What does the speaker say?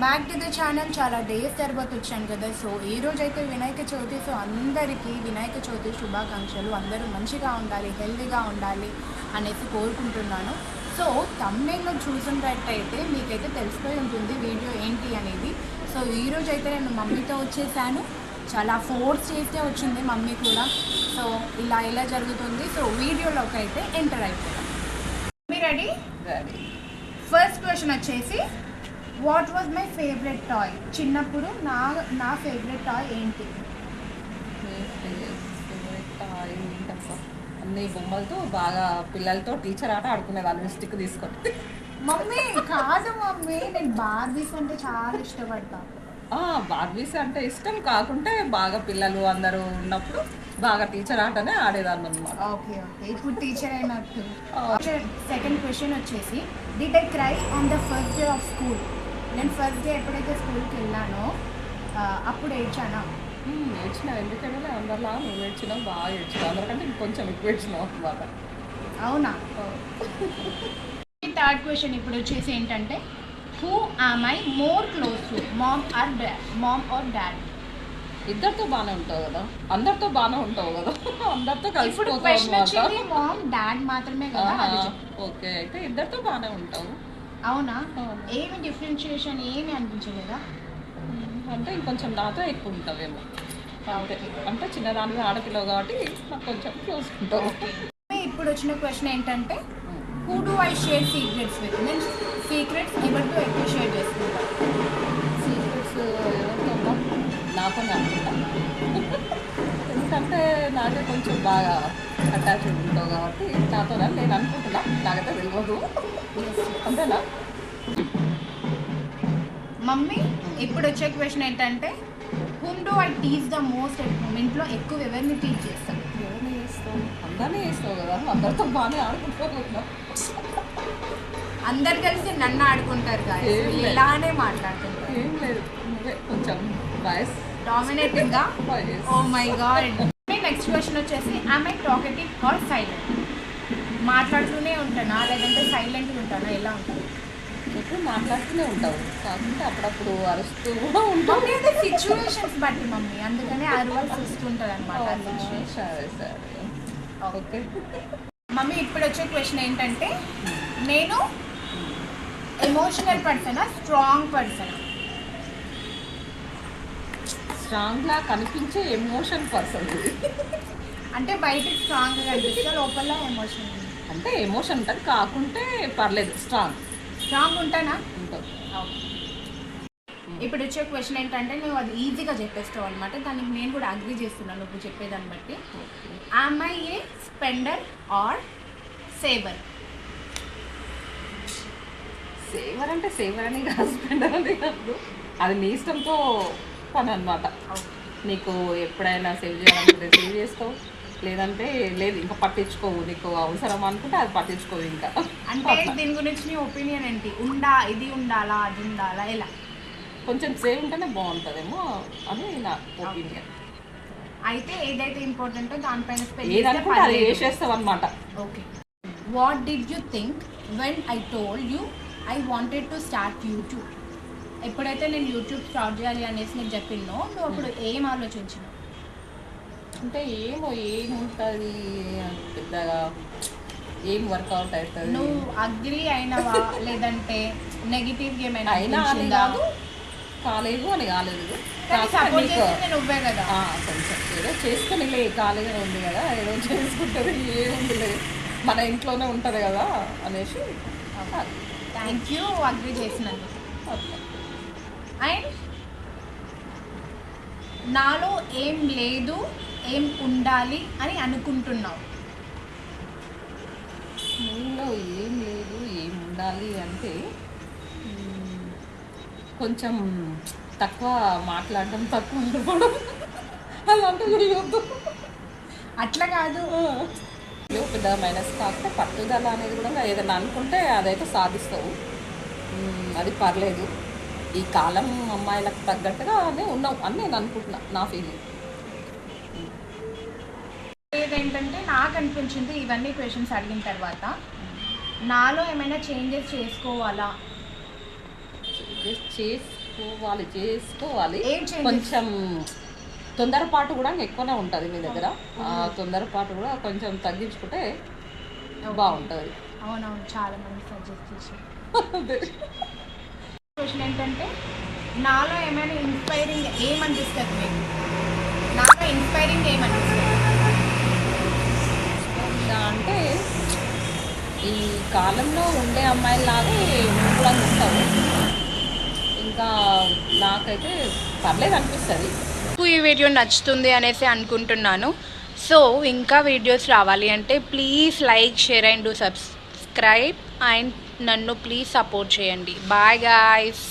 Back to the channel. చాలా days తర్వాత వచ్చాను కదా. సో ఈ రోజు అయితే వినాయక చవితి. సో అందరికీ వినాయక చవితి శుభాకాంక్షలు. అందరూ మంచిగా ఉండాలి, హెల్తీగా ఉండాలి అనేసి కోరుకుంటున్నాను. సో తమ్నేల్లో చూసినట్టయితే మీకైతే తెలిసిపోయి ఉంటుంది వీడియో ఏంటి అనేది. సో ఈరోజు అయితే నేను మమ్మీతో వచ్చేసాను. చాలా ఫోర్స్ చేస్తే వచ్చింది మమ్మీ కూడా. సో ఇలా జరుగుతుంది. సో వీడియోలోకి అయితే ఎంటర్ అయిపోయాం. మీరు రెడీ? ఫస్ట్ క్వశ్చన్ వచ్చేసి, what was my favourite toy? చిన్నప్పుడు నా ఫేవరెట్ టాయ్ ఏంటి? అన్ని బొమ్మలతో బాగా పిల్లలతో టీచర్ ఆట ఆడుకునేదాన్ని స్టిక్ తీసుకొని. మమ్మీ కాదు మమ్మీ, నేను బార్బీస్ అంటే చాలా ఇష్టపడతా. బార్బీస్ అంటే ఇష్టం కాకుంటే బాగా పిల్లలు అందరూ ఉన్నప్పుడు బాగా టీచర్ ఆటనే ఆడేదాన్ని అనమాట. ఓకే ఓకే, ఇప్పుడు టీచర్ అయినట్టు. సెకండ్ క్వశ్చన్ వచ్చేసి, did I cry on the first day of school? నేను ఫస్ట్ డే ఎప్పుడైతే స్కూల్కి వెళ్ళానో అప్పుడు ఏడ్చానా? ఏడ్చినావు. ఎందుకంటే అందరిలా నువ్వు ఏడ్చినావు, బాగా ఏడ్చినావు. అందరికంటే ఇంకొంచెం ఎక్కువ ఏడ్చినావు అనమాట. అవునా? థర్డ్ క్వశ్చన్ ఇప్పుడు వచ్చేసి ఏంటంటే, who am I more close to, mom or dad? ఇద్దరితో బాగానే ఉంటావు కదా, అందరితో బాగానే ఉంటావు కదా, అందరితో కలిసిపోతావు. మామ్ డాడ్ మాత్రమే కదా. ఓకే, అయితే ఇద్దరితో బాగానే ఉంటావు. అవునా? ఏమి డిఫరెన్షియేషన్ ఏమి అనిపించలేదా? అంటే ఇంకొంచెం నాతో ఎక్కువ ఉంటావేమో. అంటే చిన్నదాని ఆడపిల్లవు కాబట్టి నాకు కొంచెం క్లోజ్ ఉంటావు. ఇప్పుడు వచ్చిన క్వశ్చన్ ఏంటంటే, who do I share secrets with? నేను సీక్రెట్స్ ఎవరితో ఎక్కువ షేర్ చేసుకుంటాను? సీక్రెట్స్ ఎవరితో? నాతో అనుకుంటా. ఎందుకంటే నాకే కొంచెం బాగా అటాచ్డ్ ఉంటావు కాబట్టి నాతోనే నేను అనుకుంటున్నా. నాకైతే తెలియదు. అంతేనా? మమ్మీ ఇప్పుడు వచ్చే క్వశ్చన్ ఏంటంటే, whom do I teach the most at home? ఇంట్లో ఎక్కువ ఎవరిని టీచ్ చేస్తాను? ఎవరిని చేస్తావు? అందరినీ చేస్తావు కదా, అందరితో బాగానే ఆడుకుంటావు. అందరు కలిసి నన్ను ఆడుకుంటారు కదా, ఇలానే మాట్లాడుతుంటారు. ఏం లేదు, నువ్వే కొంచెం వాయిస్ డామినేటింగ్ గా. Oh my god. Next question వచ్చేసి, am I talkative or silent? మాట్లాడుతూనే ఉంటానా లేదంటే సైలెంట్గా ఉంటానా? ఎలా ఉంటాను? ఎప్పుడు మాట్లాడుతూనే ఉంటావు, కాకుంటే అప్పుడప్పుడు అరుస్తూ కూడా ఉంటావు. సిచ్యువేషన్స్ బట్టి మమ్మీ, అందుకనే అరవాల్సి వస్తుంటుంది అనమాట. సరే సరే, ఓకే. మమ్మీ ఇప్పుడు వచ్చే క్వశ్చన్ ఏంటంటే, నేను ఎమోషనల్ పర్సనా స్ట్రాంగ్ పర్సనా? స్ట్రాంగ్లా కనిపించే ఎమోషన్ పర్సన్. అంటే బయటకు స్ట్రాంగ్గా కనిపిస్తే లోపల ఎమోషన్. అంటే ఎమోషన్ ఉంటుంది, కాకుంటే పర్లేదు, స్ట్రాంగ్ ఉంటానా? ఉంటుంది. ఇప్పుడు వచ్చే క్వశ్చన్ ఏంటంటే, నువ్వు అది ఈజీగా చెప్పేస్తావు అనమాట. దానికి నేను కూడా అగ్రీ చేస్తున్నాను నువ్వు చెప్పేదాన్ని బట్టి. Am I a spender or saver? Saver అంటే సేవర్ అని కాదు, స్పెండర్ అని కాదు. అది నీ ఇష్టంతో పని అనమాట. నీకు ఎప్పుడైనా సేవ్ చేయాలనుకుంటే సేవ్ చేస్తావు, లేదంటే లేదు, ఇంకా పట్టించుకోవు. నీకు అవసరం అనుకుంటే అది పట్టించుకోవు ఇంకా. అంటే దీని గురించి నీ ఒపీనియన్ ఏంటి? ఇది ఉండాలా, అది ఉండాలా, ఎలా? కొంచెం సేవ్ ఉంటేనే బాగుంటుందేమో అని నా ఒపీనియన్. అయితే ఏదైతే ఇంపార్టెంటో దానిపైన ఏదనుకుంటే అది వేసేస్తావు అనమాట. Okay. What did you think when I told you I wanted to start YouTube? ఎప్పుడైతే నేను యూట్యూబ్ స్టార్ట్ చేయాలి అనేసి నేను చెప్పినో, నువ్వు అప్పుడు ఏం ఆలోచించినావు? అంటే ఏముంటుంది పెద్దగా, ఏం వర్కౌట్ అవుతుంది? నువ్వు అగ్రీ అయినవా లేదంటే నెగిటివ్గా ఏమైనా అయినా అని కాదు, కాలేదు అని కాలేదు. నువ్వే కదా కొంచెం ఏదో చేసుకుని ఖాళీగా ఉంది కదా, ఏదో చేసుకుంటుంది, ఏముంది మన ఇంట్లోనే ఉంటుంది కదా అనేసి. థ్యాంక్ యూ అగ్రీ చేసినందుకు. అండ్ నాలో ఏం లేదు, ఏం ఉండాలి అని అనుకుంటున్నావు? నీలో ఏం లేదు, ఏం ఉండాలి అంటే కొంచెం తక్కువ మాట్లాడడం, తక్కువ అనుకోవడం, అలాంటివి చేయొద్దు. అట్లా కాదు, పెద్ద మైనస్ కాకపోతే పట్టుదల అనేది కూడా ఏదైనా అనుకుంటే అదైతే సాధిస్తావు. అది పర్లేదు. ఈ కాలం అమ్మాయిలకు తగ్గట్టుగానే ఉన్నావు అని నేను అనుకుంటున్నా, నా ఫీలింగ్. ఏంటంటే నాకు అనిపించింది ఇవన్నీ క్వశ్చన్స్ అడిగిన తర్వాత, నాలో ఏమైనా చేంజెస్ చేసుకోవాలా? చేసుకో చేసుకోవాలి ఏం changes? కొంచెం తొందరపాటు కూడా ఎక్కువనే ఉంటుంది మీ దగ్గర. ఆ తొందరపాటు కూడా కొంచెం తగ్గించుకుంటే బాగుంటుంది. అవునవును, చాలా మంది సజెస్ట్ చేశారు. క్వశ్చన్ ఏంటంటే, నాలో ఏమైనా ఇన్స్పైరింగ్ ఏమనిపిస్తుంది మీకు? నాలో ఇన్స్పైరింగ్ ఏమనిపిస్తుంది అంటే ఈ కాలంలో ఉండే అమ్మాయిలాగే కూడా ఉంటారు. ఇంకా నాకైతే పర్లేదు అనిపిస్తుంది. మీకు ఈ వీడియో నచ్చుతుంది అనేసి అనుకుంటున్నాను. సో ఇంకా వీడియోస్ రావాలి అంటే please like, share and do subscribe and నన్ను ప్లీజ్ సపోర్ట్ చేయండి. Bye guys.